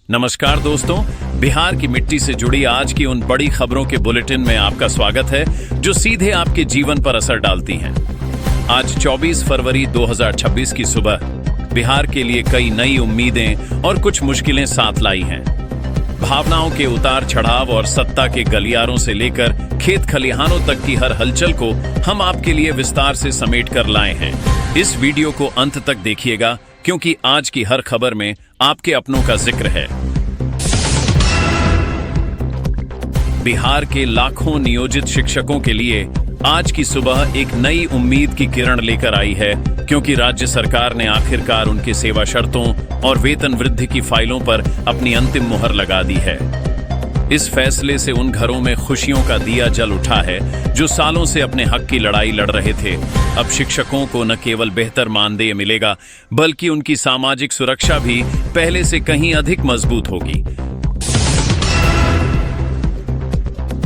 नमस्कार दोस्तों, बिहार की मिट्टी से जुड़ी आज की उन बड़ी खबरों के बुलेटिन में आपका स्वागत है जो सीधे आपके जीवन पर असर डालती हैं। आज 24 फरवरी 2026 की सुबह बिहार के लिए कई नई उम्मीदें और कुछ मुश्किलें साथ लाई हैं। भावनाओं के उतार चढ़ाव और सत्ता के गलियारों से लेकर खेत खलिहानों तक की हर हलचल को हम आपके लिए विस्तार से समेट कर लाए हैं। इस वीडियो को अंत तक देखिएगा क्योंकि आज की हर खबर में आपके अपनों का जिक्र है। बिहार के लाखों नियोजित शिक्षकों के लिए आज की सुबह एक नई उम्मीद की किरण लेकर आई है, क्योंकि राज्य सरकार ने आखिरकार उनके सेवा शर्तों और वेतन वृद्धि की फाइलों पर अपनी अंतिम मुहर लगा दी है। इस फैसले से उन घरों में खुशियों का दिया जल उठा है जो सालों से अपने हक की लड़ाई लड़ रहे थे। अब शिक्षकों को न केवल बेहतर मानदेय मिलेगा, बल्कि उनकी सामाजिक सुरक्षा भी पहले से कहीं अधिक मजबूत होगी।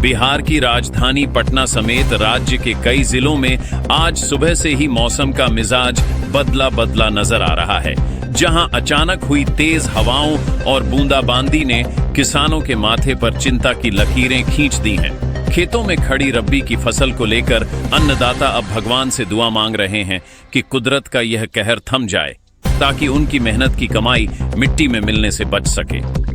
बिहार की राजधानी पटना समेत राज्य के कई जिलों में आज सुबह से ही मौसम का मिजाज बदला बदला नजर आ रहा है। जहां अचानक हुई तेज हवाओं और बूंदाबांदी ने किसानों के माथे पर चिंता की लकीरें खींच दी हैं। खेतों में खड़ी रब्बी की फसल को लेकर अन्नदाता अब भगवान से दुआ मांग रहे हैं कि कुदरत का यह कहर थम जाए, ताकि उनकी मेहनत की कमाई मिट्टी में मिलने से बच सके।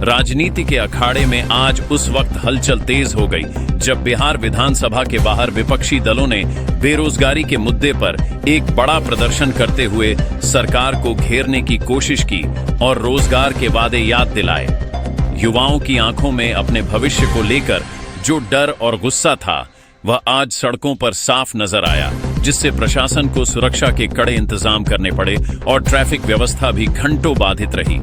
राजनीति के अखाड़े में आज उस वक्त हलचल तेज हो गई जब बिहार विधानसभा के बाहर विपक्षी दलों ने बेरोजगारी के मुद्दे पर एक बड़ा प्रदर्शन करते हुए सरकार को घेरने की कोशिश की और रोजगार के वादे याद दिलाए। युवाओं की आंखों में अपने भविष्य को लेकर जो डर और गुस्सा था, वह आज सड़कों पर साफ नजर आया, जिससे प्रशासन को सुरक्षा के कड़े इंतजाम करने पड़े और ट्रैफिक व्यवस्था भी घंटों बाधित रही।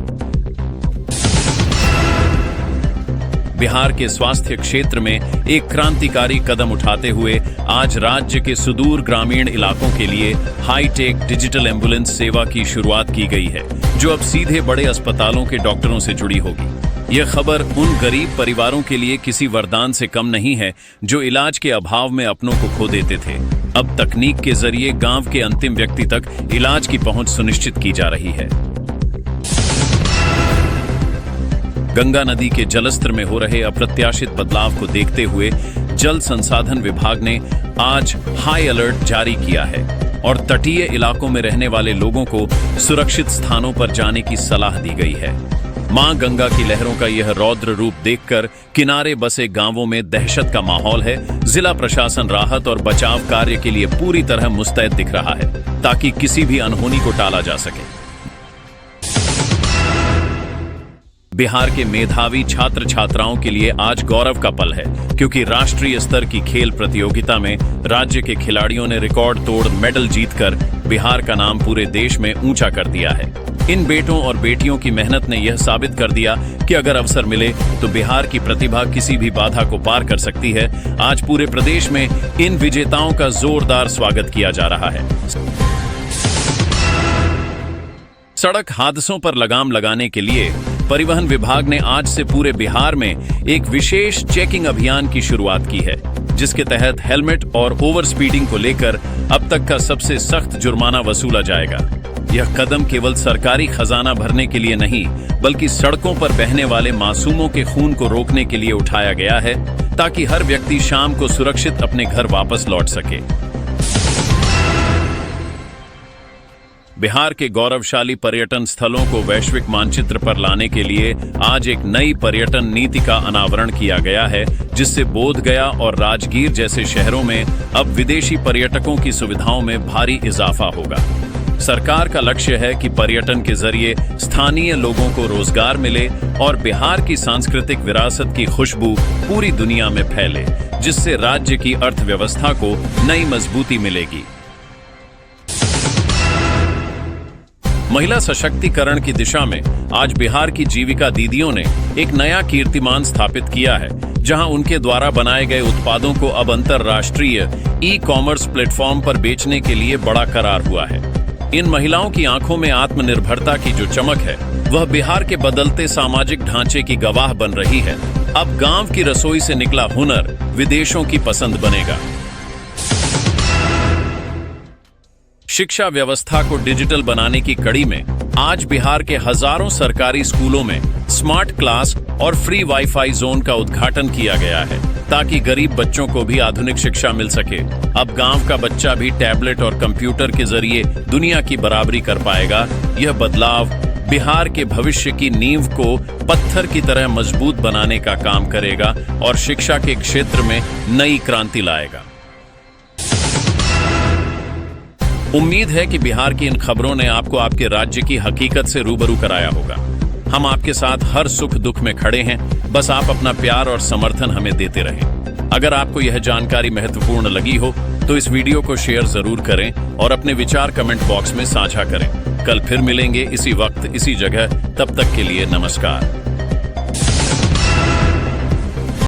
बिहार के स्वास्थ्य क्षेत्र में एक क्रांतिकारी कदम उठाते हुए आज राज्य के सुदूर ग्रामीण इलाकों के लिए हाईटेक डिजिटल एम्बुलेंस सेवा की शुरुआत की गई है, जो अब सीधे बड़े अस्पतालों के डॉक्टरों से जुड़ी होगी। यह खबर उन गरीब परिवारों के लिए किसी वरदान से कम नहीं है जो इलाज के अभाव में अपनों को खो देते थे। अब तकनीक के जरिए गांव के अंतिम व्यक्ति तक इलाज की पहुंच सुनिश्चित की जा रही है। गंगा नदी के जलस्तर में हो रहे अप्रत्याशित बदलाव को देखते हुए जल संसाधन विभाग ने आज हाई अलर्ट जारी किया है और तटीय इलाकों में रहने वाले लोगों को सुरक्षित स्थानों पर जाने की सलाह दी गई है। मां गंगा की लहरों का यह रौद्र रूप देखकर किनारे बसे गांवों में दहशत का माहौल है। जिला प्रशासन राहत और बचाव कार्य के लिए पूरी तरह मुस्तैद दिख रहा है, ताकि किसी भी अनहोनी को टाला जा सके। बिहार के मेधावी छात्र छात्राओं के लिए आज गौरव का पल है, क्योंकि राष्ट्रीय स्तर की खेल प्रतियोगिता में राज्य के खिलाड़ियों ने रिकॉर्ड तोड़ मेडल जीतकर बिहार का नाम पूरे देश में ऊंचा कर दिया है। इन बेटों और बेटियों की मेहनत ने यह साबित कर दिया कि अगर अवसर मिले तो बिहार की प्रतिभा किसी भी बाधा को पार कर सकती है। आज पूरे प्रदेश में इन विजेताओं का जोरदार स्वागत किया जा रहा है। सड़क हादसों पर लगाम लगाने के लिए परिवहन विभाग ने आज से पूरे बिहार में एक विशेष चेकिंग अभियान की शुरुआत की है, जिसके तहत हेलमेट और ओवर स्पीडिंग को लेकर अब तक का सबसे सख्त जुर्माना वसूला जाएगा। यह कदम केवल सरकारी खजाना भरने के लिए नहीं, बल्कि सड़कों पर बहने वाले मासूमों के खून को रोकने के लिए उठाया गया है, ताकि हर व्यक्ति शाम को सुरक्षित अपने घर वापस लौट सके। बिहार के गौरवशाली पर्यटन स्थलों को वैश्विक मानचित्र पर लाने के लिए आज एक नई पर्यटन नीति का अनावरण किया गया है, जिससे बोधगया और राजगीर जैसे शहरों में अब विदेशी पर्यटकों की सुविधाओं में भारी इजाफा होगा। सरकार का लक्ष्य है कि पर्यटन के जरिए स्थानीय लोगों को रोजगार मिले और बिहार की सांस्कृतिक विरासत की खुशबू पूरी दुनिया में फैले, जिससे राज्य की अर्थव्यवस्था को नई मजबूती मिलेगी। महिला सशक्तिकरण की दिशा में आज बिहार की जीविका दीदियों ने एक नया कीर्तिमान स्थापित किया है, जहां उनके द्वारा बनाए गए उत्पादों को अब अंतरराष्ट्रीय ई-कॉमर्स प्लेटफॉर्म पर बेचने के लिए बड़ा करार हुआ है। इन महिलाओं की आंखों में आत्मनिर्भरता की जो चमक है, वह बिहार के बदलते सामाजिक ढांचे की गवाह बन रही है। अब गांव की रसोई से निकला हुनर विदेशों की पसंद बनेगा। शिक्षा व्यवस्था को डिजिटल बनाने की कड़ी में आज बिहार के हजारों सरकारी स्कूलों में स्मार्ट क्लास और फ्री वाईफाई जोन का उद्घाटन किया गया है ताकि गरीब बच्चों को भी आधुनिक शिक्षा मिल सके। अब गांव का बच्चा भी टैबलेट और कंप्यूटर के जरिए दुनिया की बराबरी कर पाएगा। यह बदलाव बिहार के भविष्य की नींव को पत्थर की तरह मजबूत बनाने का काम करेगा और शिक्षा के क्षेत्र में नई क्रांति लाएगा। उम्मीद है कि बिहार की इन खबरों ने आपको आपके राज्य की हकीकत से रूबरू कराया होगा। हम आपके साथ हर सुख दुख में खड़े हैं, बस आप अपना प्यार और समर्थन हमें देते रहें। अगर आपको यह जानकारी महत्वपूर्ण लगी हो तो इस वीडियो को शेयर जरूर करें और अपने विचार कमेंट बॉक्स में साझा करें। कल फिर मिलेंगे इसी वक्त इसी जगह, तब तक के लिए नमस्कार।